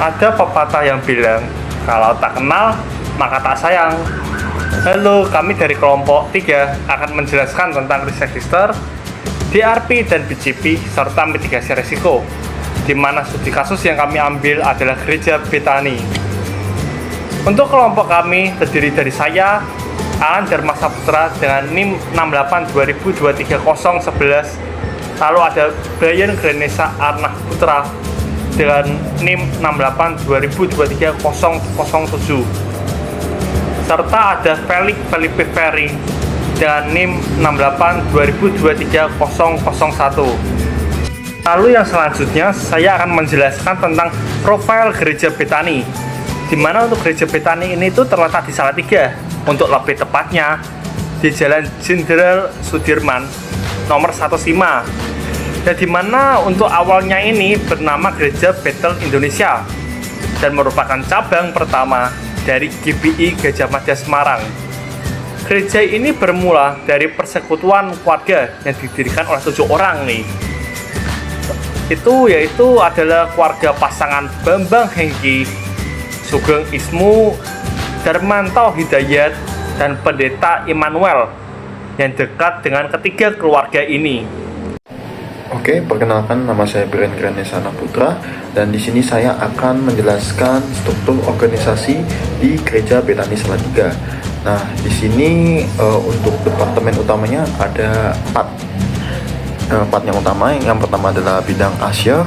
Ada pepatah yang bilang, kalau tak kenal, maka tak sayang. Halo, kami dari kelompok 3 akan menjelaskan tentang risk register, DRP dan BCP, serta mitigasi risiko, di mana studi kasus yang kami ambil adalah Gereja Betani. Untuk kelompok kami terdiri dari saya, Alan Dharma Saputra dengan NIM 6820230111, lalu ada Brian Granesa Arnah Putra dengan NIM 6820230007, serta ada Felix Felipe Ferry dengan NIM 6820230001. Lalu yang selanjutnya saya akan menjelaskan tentang profil Gereja Betani, di mana untuk Gereja Betani ini itu terletak di Salatiga, untuk lebih tepatnya di Jalan Jenderal Sudirman nomor 105, dan di mana untuk awalnya ini bernama Gereja Bethel Indonesia dan merupakan cabang pertama dari GBI Gajah Mada Semarang. Gereja ini bermula dari persekutuan keluarga yang didirikan oleh 7 orang nih. Yaitu adalah keluarga pasangan Bambang Hengki, Sugeng Ismu, Darmanto Hidayat, dan Pendeta Immanuel yang dekat dengan ketiga keluarga ini. Oke, perkenalkan, nama saya Brian Granesa Arnah Putra, dan di sini saya akan menjelaskan struktur organisasi di Gereja Betani Salatiga. Nah, di sini untuk departemen utamanya ada 4 yang utama. Yang pertama adalah bidang asyar,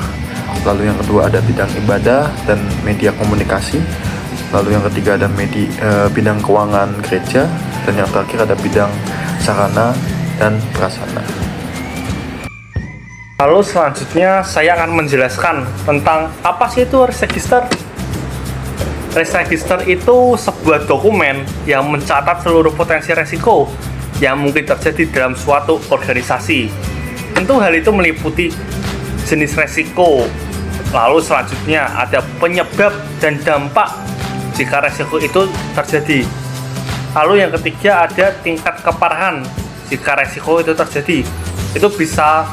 lalu yang kedua ada bidang ibadah dan media komunikasi, lalu yang ketiga ada bidang keuangan gereja, dan yang terakhir ada bidang sarana dan prasarana. Lalu selanjutnya saya akan menjelaskan tentang apa sih itu risk register. Risk register itu sebuah dokumen yang mencatat seluruh potensi resiko yang mungkin terjadi dalam suatu organisasi. Tentu hal itu meliputi jenis resiko. Lalu selanjutnya ada penyebab dan dampak jika resiko itu terjadi. Lalu yang ketiga ada tingkat keparahan jika resiko itu terjadi. Itu bisa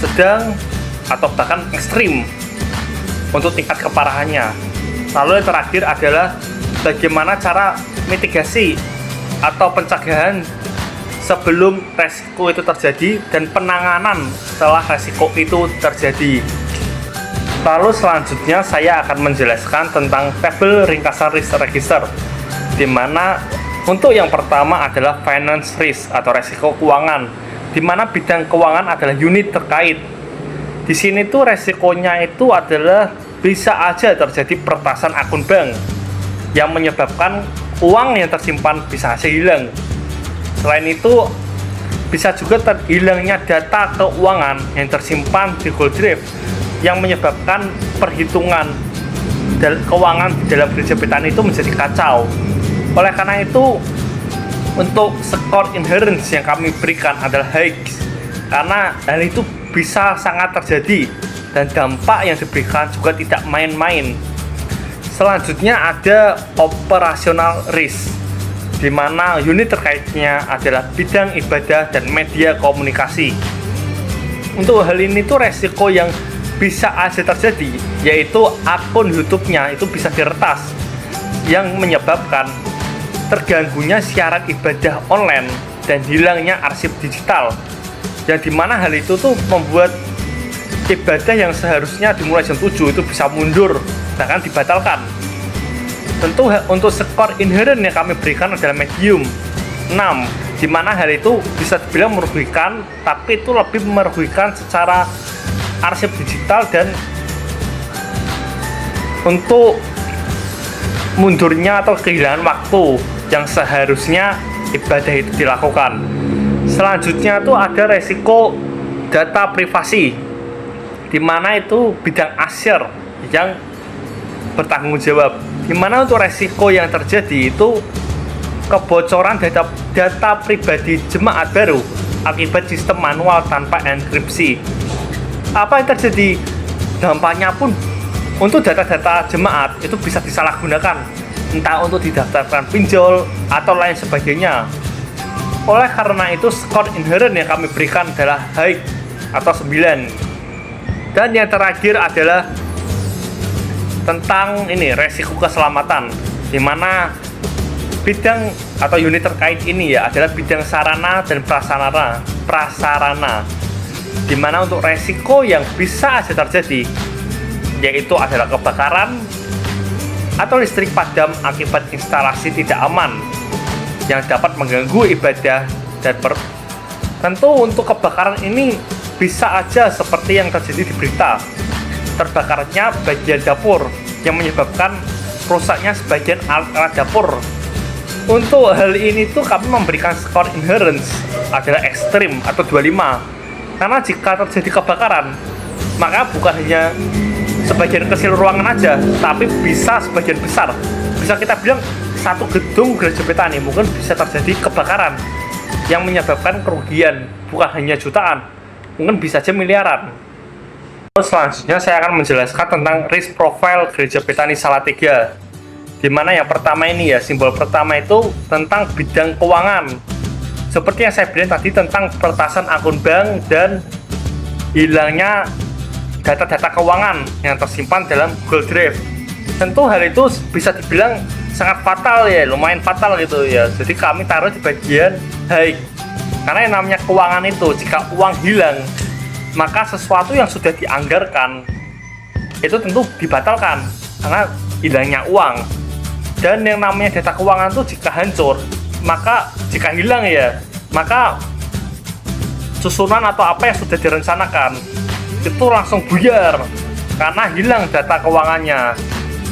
sedang atau bahkan ekstrim untuk tingkat keparahannya. Lalu yang terakhir adalah bagaimana cara mitigasi atau pencegahan sebelum resiko itu terjadi dan penanganan setelah resiko itu terjadi. Lalu selanjutnya saya akan menjelaskan tentang tabel ringkasan risk register, di mana untuk yang pertama adalah finance risk atau resiko keuangan, di mana bidang keuangan adalah unit terkait. Di sini tuh resikonya itu adalah bisa aja terjadi peretasan akun bank yang menyebabkan uang yang tersimpan bisa aja hilang. Selain itu, bisa juga hilangnya data keuangan yang tersimpan di Gold Drive yang menyebabkan perhitungan dan keuangan di dalam Gereja Betani itu menjadi kacau. Oleh karena itu, untuk skor inherence yang kami berikan adalah high, karena hal itu bisa sangat terjadi dan dampak yang diberikan juga tidak main-main. Selanjutnya ada operational risk, di mana unit terkaitnya adalah bidang ibadah dan media komunikasi. Untuk hal ini tuh resiko yang bisa aja terjadi, yaitu akun YouTube-nya itu bisa diretas, yang menyebabkan terganggunya siaran ibadah online dan hilangnya arsip digital, yang dimana hal itu tuh membuat ibadah yang seharusnya dimulai jam 7 itu bisa mundur, bahkan dibatalkan. Tentu untuk skor inherent yang kami berikan adalah medium 6, di mana hal itu bisa dibilang merugikan, tapi itu lebih merugikan secara arsip digital dan untuk mundurnya atau kehilangan waktu yang seharusnya ibadah itu dilakukan. Selanjutnya itu ada resiko data privasi, di mana itu bidang asyar yang bertanggung jawab, di mana untuk resiko yang terjadi itu kebocoran data pribadi jemaat baru akibat sistem manual tanpa enkripsi. Apa yang terjadi? Dampaknya pun untuk data-data jemaat itu bisa disalahgunakan, entah untuk didaftarkan pinjol atau lain sebagainya. Oleh karena itu, skor inherent yang kami berikan adalah high atau 9. Dan yang terakhir adalah tentang ini resiko keselamatan, di mana bidang atau unit terkait ini ya adalah bidang sarana dan prasarana, di mana untuk resiko yang bisa saja terjadi yaitu adalah kebakaran atau listrik padam akibat instalasi tidak aman yang dapat mengganggu ibadah dan tentu untuk kebakaran ini bisa aja seperti yang terjadi di berita, terbakarnya bagian dapur yang menyebabkan rusaknya sebagian alat dapur. Untuk hal ini tuh kami memberikan skor inherence adalah ekstrim atau 25, karena jika terjadi kebakaran maka bukan hanya sebagian kecil ruangan aja, tapi bisa sebagian besar. Bisa kita bilang satu gedung gereja Betani mungkin bisa terjadi kebakaran yang menyebabkan kerugian bukan hanya jutaan, mungkin bisa aja miliaran. Selanjutnya saya akan menjelaskan tentang risk profile gereja Betani Salatiga, di mana yang pertama ini ya, simbol pertama itu tentang bidang keuangan. Seperti yang saya bilang tadi tentang peretasan akun bank dan hilangnya data-data keuangan yang tersimpan dalam Google Drive. Tentu hal itu bisa dibilang sangat fatal ya, lumayan fatal gitu ya. Jadi kami taruh di bagian high. Karena yang namanya keuangan itu, jika uang hilang, maka sesuatu yang sudah dianggarkan itu tentu dibatalkan karena hilangnya uang. Dan yang namanya data keuangan itu jika hancur, maka jika hilang ya, maka susunan atau apa yang sudah direncanakan itu langsung buyar karena hilang data keuangannya.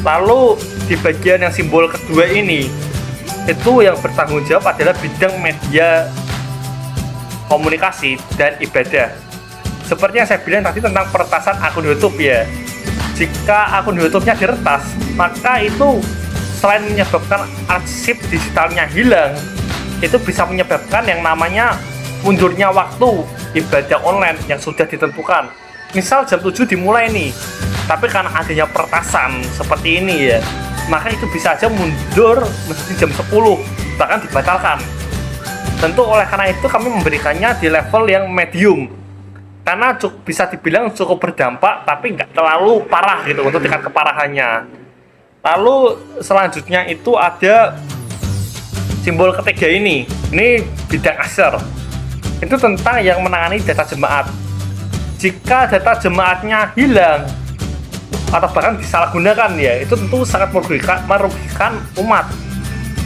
Lalu di bagian yang simbol kedua ini, itu yang bertanggung jawab adalah bidang media komunikasi dan ibadah. Seperti yang saya bilang tadi tentang peretasan akun YouTube ya. Jika akun YouTube-nya diretas, maka itu selain menyebabkan arsip digitalnya hilang, itu bisa menyebabkan yang namanya mundurnya waktu ibadah online yang sudah ditentukan. Misal jam 7 dimulai nih, tapi karena adanya peretasan seperti ini ya, maka itu bisa aja mundur menjadi jam 10, bahkan dibatalkan. Tentu oleh karena itu kami memberikannya di level yang medium, karena bisa dibilang cukup berdampak tapi nggak terlalu parah gitu untuk tingkat keparahannya. Lalu selanjutnya itu ada simbol ketiga ini bidang aser. Itu tentang yang menangani data jemaat. Jika data jemaatnya hilang atau bahkan disalahgunakan ya, itu tentu sangat merugikan umat.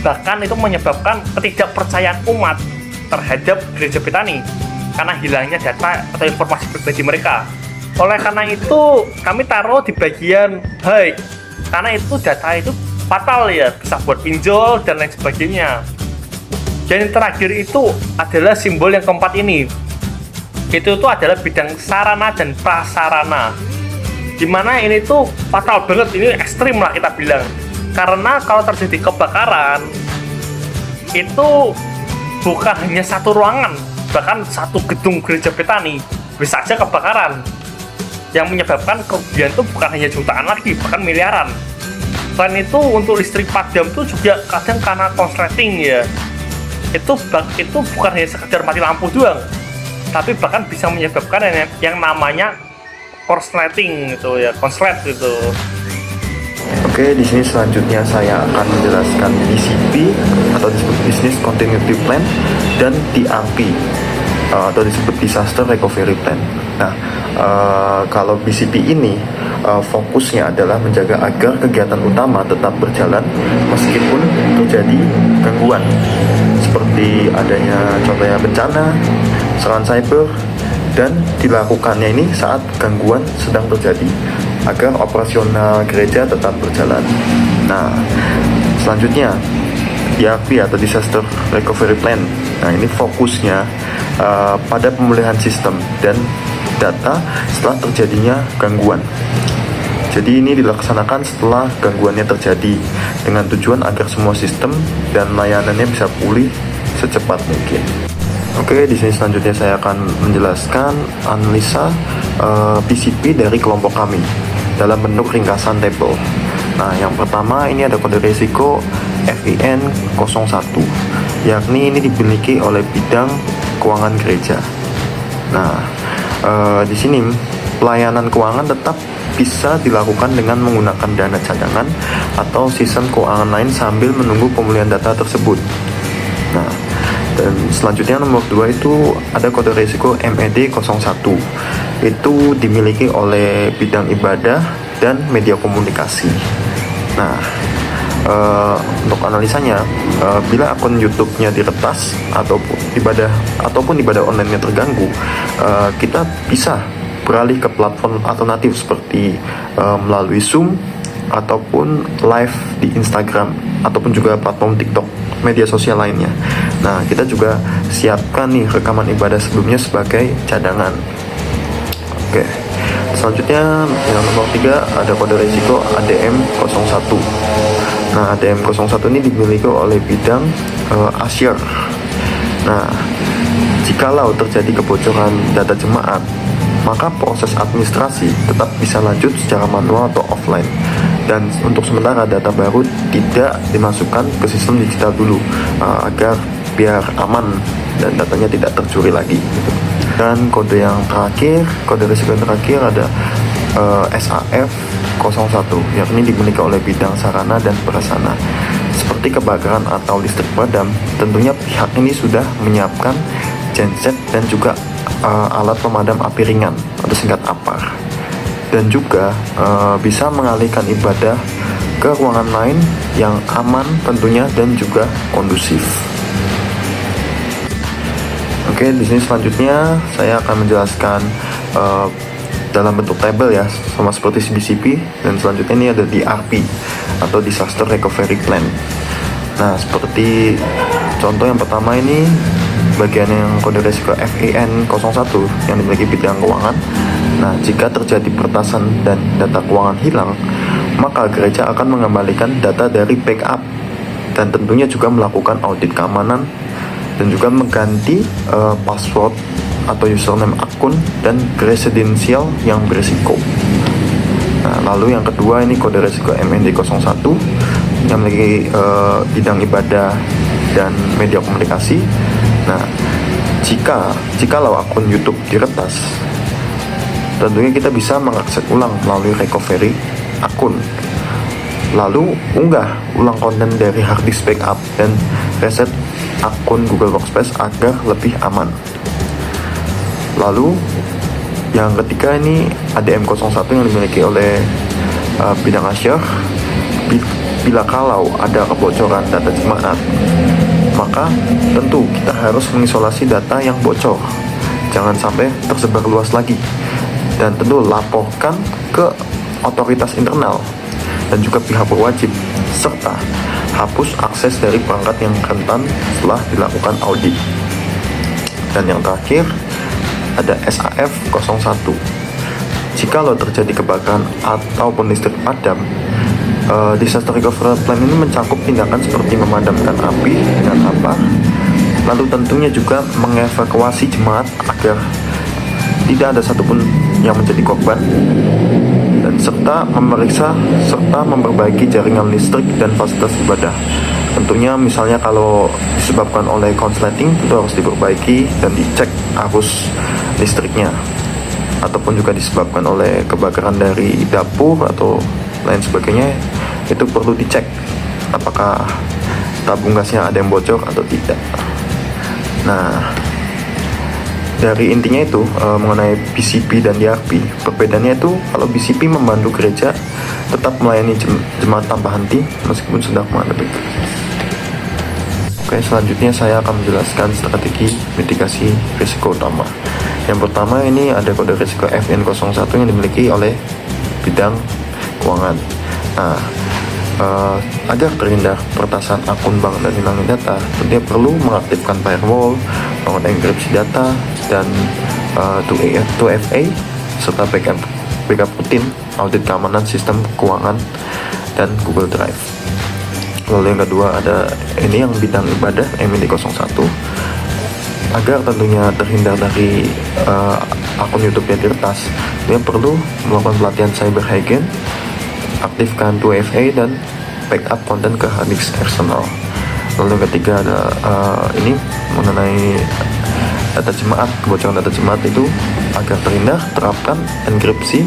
Bahkan itu menyebabkan ketidakpercayaan umat terhadap gereja Betani karena hilangnya data atau informasi pribadi mereka. Oleh karena itu kami taruh di bagian high, karena itu data itu fatal ya, bisa buat pinjol dan lain sebagainya. Dan yang terakhir itu adalah simbol yang keempat ini, itu adalah bidang sarana dan prasarana, dimana ini tuh fatal banget, ini ekstrim lah kita bilang. Karena kalau terjadi kebakaran itu bukan hanya satu ruangan, bahkan satu gedung gereja Betani bisa aja kebakaran, yang menyebabkan kerugian itu bukan hanya jutaan lagi, bahkan miliaran. Selain itu untuk listrik padam itu juga kadang karena konsleting ya, itu bukan hanya sekedar mati lampu doang, tapi bahkan bisa menyebabkan yang namanya korsleting gitu ya, konslet gitu. Oke, di sini selanjutnya saya akan menjelaskan BCP atau disebut Business Continuity Plan dan DRP atau disebut Disaster Recovery Plan. Nah, kalau BCP ini fokusnya adalah menjaga agar kegiatan utama tetap berjalan meskipun terjadi gangguan seperti adanya contohnya bencana, serangan cyber, dan dilakukannya ini saat gangguan sedang terjadi agar operasional gereja tetap berjalan. Nah, selanjutnya DRP atau Disaster Recovery Plan. Nah, ini fokusnya pada pemulihan sistem dan data setelah terjadinya gangguan. Jadi ini dilaksanakan setelah gangguannya terjadi dengan tujuan agar semua sistem dan layanannya bisa pulih secepat mungkin. Oke, di sini selanjutnya saya akan menjelaskan analisa PCP dari kelompok kami dalam bentuk ringkasan tabel. Nah, yang pertama ini ada kode risiko FIN 01, yakni ini dimiliki oleh bidang keuangan gereja. Nah, di sini pelayanan keuangan tetap bisa dilakukan dengan menggunakan dana cadangan atau sistem keuangan lain sambil menunggu pemulihan data tersebut. Nah, dan selanjutnya nomor 2 itu ada kode risiko MED01. Itu dimiliki oleh bidang ibadah dan media komunikasi. Nah, untuk analisanya, bila akun YouTube-nya diretas ataupun ibadah online-nya terganggu, kita bisa beralih ke platform alternatif seperti melalui Zoom ataupun live di Instagram ataupun juga platform TikTok, media sosial lainnya. Nah, kita juga siapkan nih rekaman ibadah sebelumnya sebagai cadangan. Oke. Selanjutnya yang nomor 3 ada kode risiko ADM01. Nah, ADM01 ini dimiliki oleh bidang Azure. Nah, jikalau terjadi kebocoran data jemaat, maka proses administrasi tetap bisa lanjut secara manual atau offline. Dan untuk sementara data baru tidak dimasukkan ke sistem digital dulu, agar biar aman dan datanya tidak tercuri lagi gitu. Dan kode yang terakhir, kode risiko yang terakhir ada SAF01, yakni dimiliki oleh bidang sarana dan prasarana. Seperti kebakaran atau listrik padam, tentunya pihak ini sudah menyiapkan genset dan juga alat pemadam api ringan atau singkat APAR, dan juga bisa mengalihkan ibadah ke ruangan lain yang aman tentunya dan juga kondusif. Oke, di sini selanjutnya saya akan menjelaskan dalam bentuk tabel ya, sama seperti BCP, dan selanjutnya ini ada DRP atau Disaster Recovery Plan. Nah, seperti contoh yang pertama ini bagian yang kode risiko FEN01 yang dimiliki bidang keuangan. Nah, jika terjadi peretasan dan data keuangan hilang, maka gereja akan mengembalikan data dari backup dan tentunya juga melakukan audit keamanan dan juga mengganti password atau username akun dan kredensial yang berisiko. Nah, lalu yang kedua ini kode risiko MND01 yang memiliki bidang ibadah dan media komunikasi. Nah, jikalau akun YouTube diretas, tentunya kita bisa mengakses ulang melalui recovery akun, lalu unggah ulang konten dari hard disk backup dan reset akun Google Workspace agar lebih aman. Lalu yang ketiga ini ADM01 yang dimiliki oleh bidang Azure. Bila kalau ada kebocoran data jemaat, maka tentu kita harus mengisolasi data yang bocor, jangan sampai tersebar luas lagi, dan tentu laporkan ke otoritas internal dan juga pihak berwajib, serta hapus akses dari perangkat yang rentan setelah dilakukan audit. Dan yang terakhir ada SAF01. Jikalau terjadi kebakaran ataupun listrik padam, Disaster Recovery Plan ini mencakup tindakan seperti memadamkan api dengan apa, lalu tentunya juga mengevakuasi jemaat agar tidak ada satupun yang menjadi korban, dan serta memeriksa serta memperbaiki jaringan listrik dan fasilitas ibadah. Tentunya misalnya kalau disebabkan oleh konsleting, itu harus diperbaiki dan dicek arus listriknya, ataupun juga disebabkan oleh kebakaran dari dapur atau lain sebagainya, itu perlu dicek apakah tabung gasnya ada yang bocor atau tidak. Nah, dari intinya itu mengenai BCP dan DRP, perbedaannya itu kalau BCP membantu gereja tetap melayani jemaat tanpa henti meskipun sedang menghadapi. Oke, selanjutnya saya akan menjelaskan strategi mitigasi risiko utama. Yang pertama ini ada kode risiko FN01 yang dimiliki oleh bidang keuangan. Nah, agar terhindar peretasan akun bank dan hilangnya data, dia perlu mengaktifkan firewall, melakukan enkripsi data, dan 2FA serta backup rutin, audit keamanan sistem keuangan, dan Google Drive. Lalu yang kedua ada ini yang bidang ibadah MID01. Agar tentunya terhindar dari akun YouTube-nya diretas, dia perlu melakukan pelatihan cyber hygiene, aktifkan 2FA, dan backup konten ke hard disk eksternal. Lalu yang ketiga ada ini mengenai data jemaat, kebocoran data jemaat itu agar terhindar, terapkan enkripsi,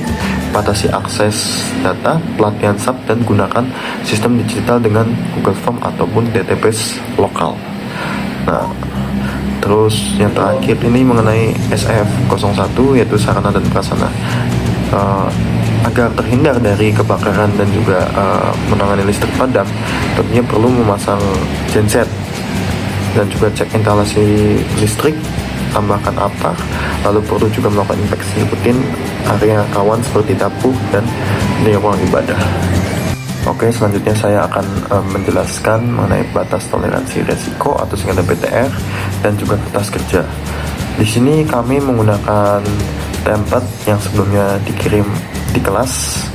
batasi akses data, pelatihan SAP, dan gunakan sistem digital dengan Google Form ataupun database lokal. Nah, terus yang terakhir ini mengenai SF01, yaitu sarana dan prasarana. Agar terhindar dari kebakaran dan juga menangani listrik padam, tentunya perlu memasang genset dan juga cek instalasi listrik, tambahkan APAR, lalu perlu juga melakukan inspeksi rutin area rawan seperti dapur dan di ruang ibadah. Oke, selanjutnya saya akan menjelaskan mengenai batas toleransi resiko atau singkatan BTR dan juga kertas kerja. Di sini kami menggunakan template yang sebelumnya dikirim di kelas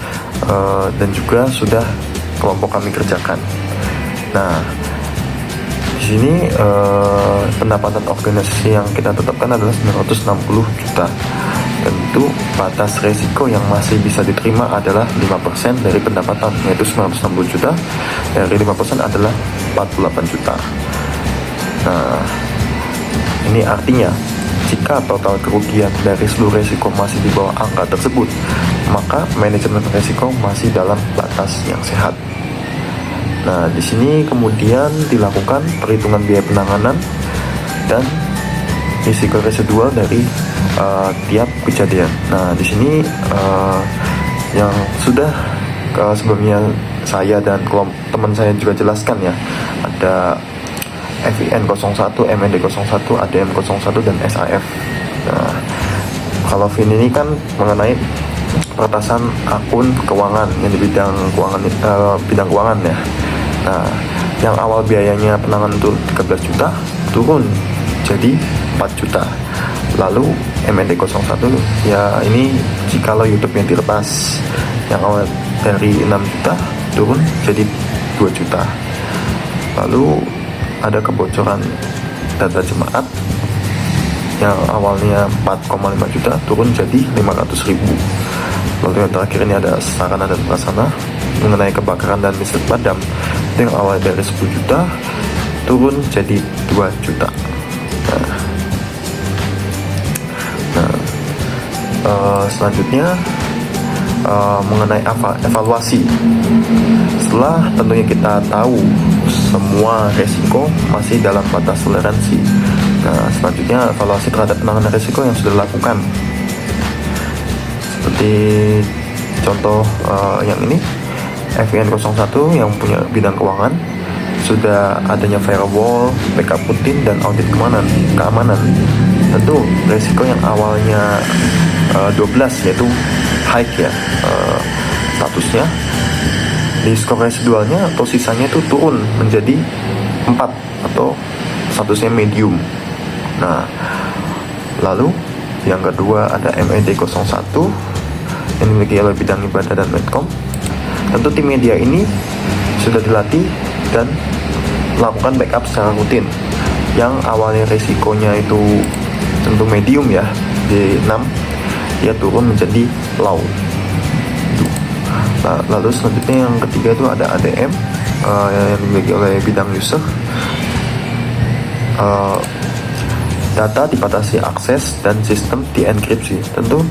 dan juga sudah kelompok kami kerjakan. Nah, di sini pendapatan organisasi yang kita tetapkan adalah 960 juta. Tentu batas resiko yang masih bisa diterima adalah 5% dari pendapatan, yaitu 960 juta. Dari 5% adalah 48 juta. Nah, ini artinya jika total kerugian dari seluruh resiko masih di bawah angka tersebut, maka manajemen resiko masih dalam batas yang sehat. Nah, di sini kemudian dilakukan perhitungan biaya penanganan dan risiko residual dari tiap kejadian. Nah, di sini yang sudah sebelumnya saya dan teman saya juga jelaskan ya, ada FIN 01, MND 01, ADM 01, dan SAF. Nah, kalau FIN ini kan mengenai peretasan akun keuangan yang di bidang keuangan ya. Nah, yang awal biayanya penanganan itu 13 juta turun jadi 4 juta. Lalu MND 01 ya, ini jikalau YouTube yang dilepas, yang awal dari 6 juta turun jadi 2 juta. Lalu ada kebocoran data jemaat yang awalnya 4,5 juta turun jadi 500.000. Lalu yang terakhir ini ada sarana dan prasarana mengenai kebakaran dan listrik padam yang awal dari 10 juta turun jadi 2 juta. Selanjutnya mengenai evaluasi. Setelah tentunya kita tahu semua resiko masih dalam batas toleransi, nah selanjutnya evaluasi terhadap penanganan resiko yang sudah dilakukan. Seperti contoh yang ini, FIN 01 yang punya bidang keuangan, sudah adanya firewall, backup rutin, dan audit keamanan. Tentu resiko yang awalnya 12 yaitu high ya statusnya, di skor residualnya atau sisanya itu turun menjadi 4 atau statusnya medium. Nah, lalu yang kedua ada MED 01 yang dimiliki oleh bidang ibadah dan medcom. Tentu tim media ini sudah dilatih dan melakukan backup secara rutin. Yang awalnya resikonya itu tentu medium ya, di 6, dia turun menjadi low. Nah, lalu selanjutnya yang ketiga itu ada ADM yang dimiliki oleh bidang user. Data dibatasi akses dan sistem dienkripsi. Tentu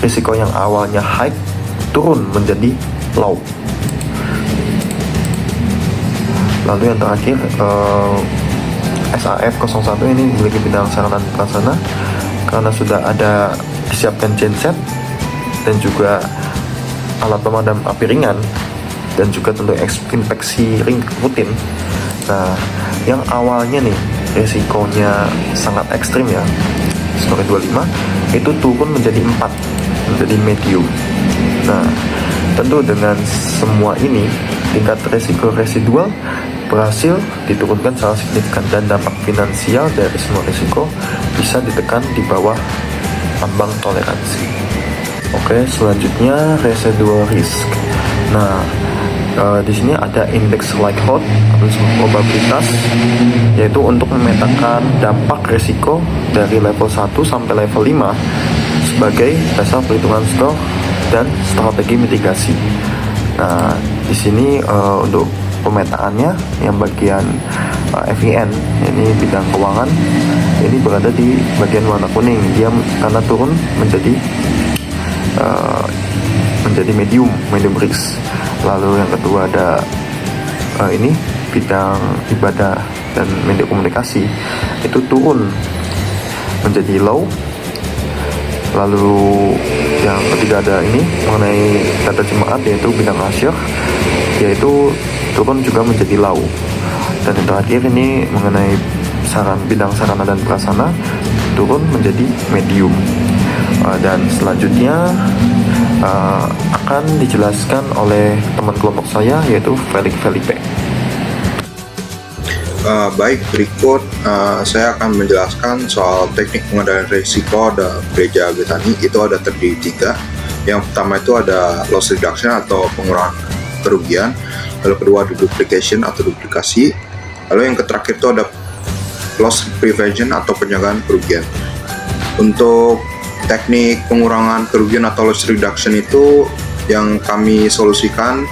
risiko yang awalnya high turun menjadi low. Lalu yang terakhir SAF 01 ini memiliki bidang sarana dan prasarana karena sudah ada disiapkan genset dan juga alat pemadam api ringan dan juga tentu inspeksi rutin. Nah, yang awalnya nih resikonya sangat ekstrim ya, skor 25, itu turun menjadi 4, menjadi medium. Nah, tentu dengan semua ini tingkat resiko residual berhasil diturunkan secara signifikan dan dampak finansial dari semua risiko bisa ditekan di bawah ambang toleransi. Oke, selanjutnya residual risk. Nah, di sini ada indeks likelihood atau probabilitas, yaitu untuk memetakan dampak risiko dari level 1 sampai level 5 sebagai dasar perhitungan skor dan strategi mitigasi. Nah, di sini untuk pemetaannya yang bagian FIN, ini bidang keuangan, ini berada di bagian warna kuning. Dia karena turun menjadi medium risk. Lalu yang kedua ada ini bidang ibadah dan media komunikasi, itu turun menjadi low. Lalu yang ketiga ada ini mengenai data jemaat, yaitu bidang asyir, yaitu turun juga menjadi low. Dan yang terakhir ini mengenai bidang sarana dan prasarana, turun menjadi medium. Dan selanjutnya akan dijelaskan oleh teman kelompok saya, yaitu Felix Felipe. Baik, berikut saya akan menjelaskan soal teknik pengendalian risiko di gereja Bethany. Itu ada terdiri 3. Yang pertama itu ada loss reduction atau pengurangan kerugian. Lalu kedua ada duplication atau duplikasi. Lalu yang terakhir itu ada loss prevention atau pencegahan kerugian. Untuk teknik pengurangan kerugian atau loss reduction itu yang kami solusikan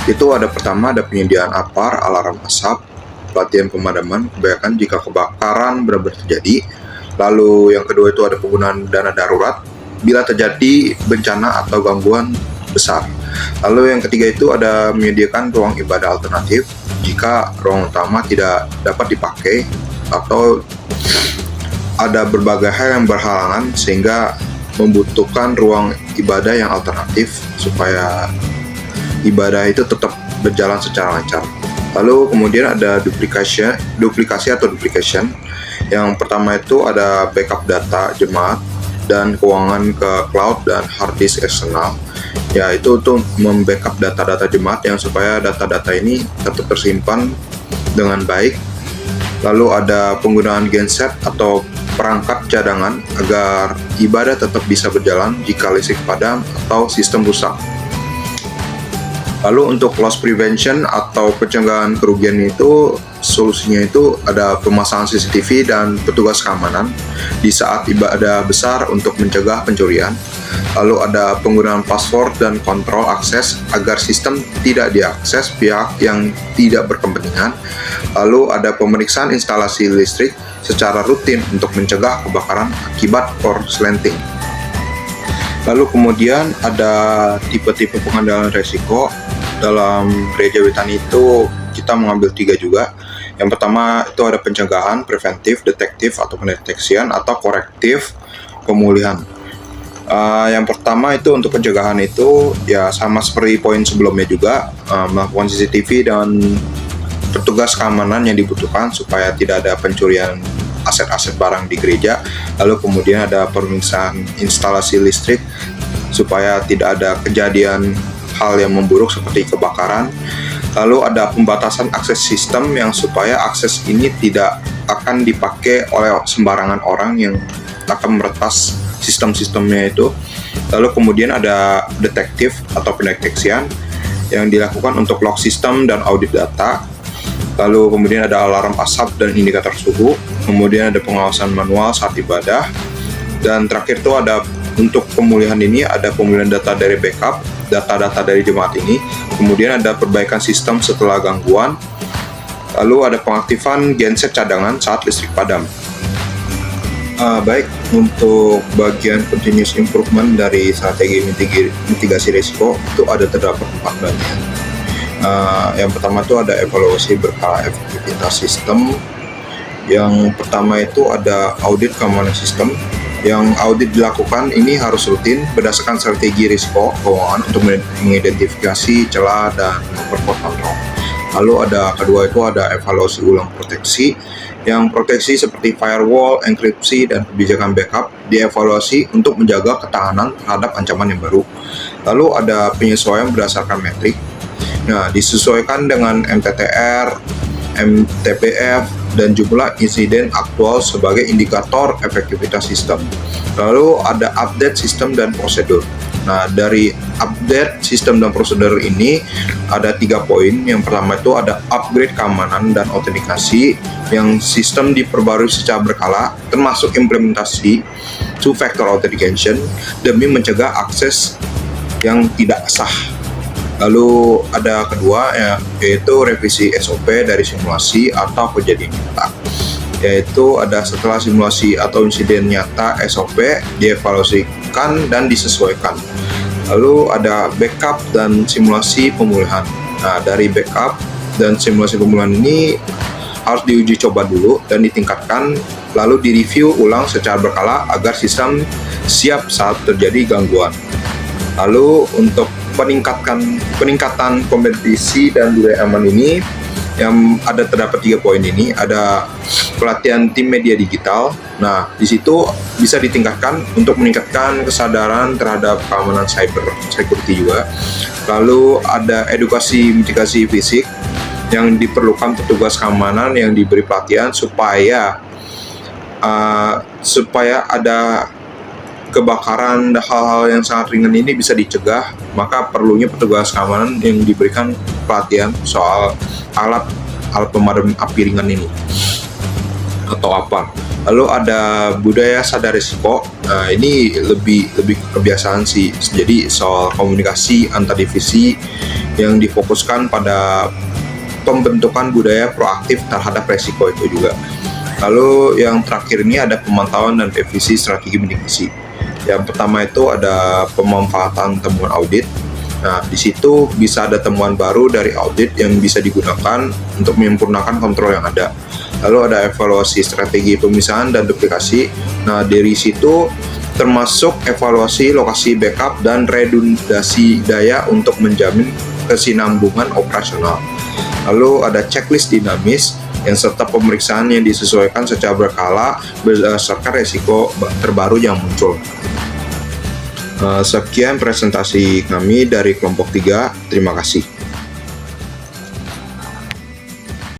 itu ada pertama ada penyediaan APAR, alarm asap, pelatihan pemadaman kebanyakan jika kebakaran benar-benar terjadi. Lalu yang kedua itu ada penggunaan dana darurat bila terjadi bencana atau gangguan besar. Lalu yang ketiga itu ada menyediakan ruang ibadah alternatif jika ruang utama tidak dapat dipakai atau ada berbagai hal yang berhalangan sehingga membutuhkan ruang ibadah yang alternatif supaya ibadah itu tetap berjalan secara lancar. Lalu kemudian ada duplikasi atau duplication. Yang pertama itu ada backup data jemaat dan keuangan ke cloud dan hard disk eksternal. Ya, itu untuk membackup data-data jemaat yang supaya data-data ini tetap tersimpan dengan baik. Lalu ada penggunaan genset atau perangkat cadangan agar ibadah tetap bisa berjalan jika listrik padam atau sistem rusak. Lalu untuk loss prevention atau pencegahan kerugian itu solusinya itu ada pemasangan CCTV dan petugas keamanan di saat ibadah besar untuk mencegah pencurian. Lalu ada penggunaan password dan kontrol akses agar sistem tidak diakses pihak yang tidak berkepentingan. Lalu ada pemeriksaan instalasi listrik secara rutin untuk mencegah kebakaran akibat korsleting. Lalu kemudian ada tipe-tipe pengendalian resiko. Dalam gereja Bethany itu kita mengambil 3 juga. Yang pertama itu ada pencegahan, preventif, detektif atau pendeteksian, atau korektif, pemulihan. Yang pertama itu untuk pencegahan itu ya sama seperti poin sebelumnya juga, melakukan CCTV dan petugas keamanan yang dibutuhkan supaya tidak ada pencurian aset-aset barang di gereja. Lalu kemudian ada pemeriksaan instalasi listrik supaya tidak ada kejadian hal yang memburuk seperti kebakaran. Lalu ada pembatasan akses sistem yang supaya akses ini tidak akan dipakai oleh sembarangan orang yang akan meretas sistem-sistemnya itu. Lalu kemudian ada detektif atau pendeteksian yang dilakukan untuk log sistem dan audit data. Lalu kemudian ada alarm asap dan indikator suhu. Kemudian ada pengawasan manual saat ibadah. Dan terakhir itu ada untuk pemulihan ini ada pemulihan data dari backup, data-data dari jemaat ini. Kemudian ada perbaikan sistem setelah gangguan. Lalu ada pengaktifan genset cadangan saat listrik padam. Baik, untuk bagian continuous improvement dari strategi mitigasi risiko itu ada terdapat 4 bagian. Yang pertama itu ada evaluasi berkala efektivitas sistem. Yang pertama itu ada audit keamanan sistem. Yang audit dilakukan ini harus rutin berdasarkan strategi risiko keuangan untuk mengidentifikasi celah dan memperkuat kontrol. Lalu ada kedua itu ada evaluasi ulang proteksi. Yang proteksi seperti firewall, enkripsi, dan kebijakan backup dievaluasi untuk menjaga ketahanan terhadap ancaman yang baru. Lalu ada penyesuaian berdasarkan metrik. Nah, disesuaikan dengan MTTR, MTPF, dan jumlah insiden aktual sebagai indikator efektivitas sistem. Lalu ada update sistem dan prosedur. Nah, dari update sistem dan prosedur ini ada 3 poin. Yang pertama itu ada upgrade keamanan dan autentikasi yang sistem diperbarui secara berkala, termasuk implementasi two-factor authentication demi mencegah akses yang tidak sah. Lalu ada kedua yaitu revisi SOP dari simulasi atau kejadian nyata. yaitu ada setelah simulasi atau insiden nyata SOP dievaluasikan dan disesuaikan. Lalu ada backup dan simulasi pemulihan. Nah, dari backup dan simulasi pemulihan ini harus diuji coba dulu dan ditingkatkan, lalu direview ulang secara berkala agar sistem siap saat terjadi gangguan. Lalu untuk peningkatan kompetisi dan budaya aman ini yang terdapat 3 poin ini, ada pelatihan tim media digital. Nah, di situ bisa ditingkatkan untuk meningkatkan kesadaran terhadap keamanan security juga. Lalu ada edukasi mitigasi fisik yang diperlukan petugas keamanan yang diberi pelatihan supaya ada kebakaran, hal-hal yang sangat ringan ini bisa dicegah. Maka perlunya petugas keamanan yang diberikan pelatihan soal alat pemadam api ringan ini atau apa. Lalu ada budaya sadar risiko. Nah, ini lebih kebiasaan sih. Jadi soal komunikasi antar divisi yang difokuskan pada pembentukan budaya proaktif terhadap risiko itu juga. Lalu yang terakhir ini ada pemantauan dan revisi strategi mitigasi. Yang pertama itu ada pemanfaatan temuan audit. Nah, di situ bisa ada temuan baru dari audit yang bisa digunakan untuk menyempurnakan kontrol yang ada. Lalu ada evaluasi strategi pemisahan dan duplikasi. Nah, dari situ termasuk evaluasi lokasi backup dan redundasi daya untuk menjamin kesinambungan operasional. Lalu ada checklist dinamis yang serta pemeriksaan yang disesuaikan secara berkala berdasarkan risiko terbaru yang muncul. Sekian presentasi kami dari kelompok 3. Terima kasih.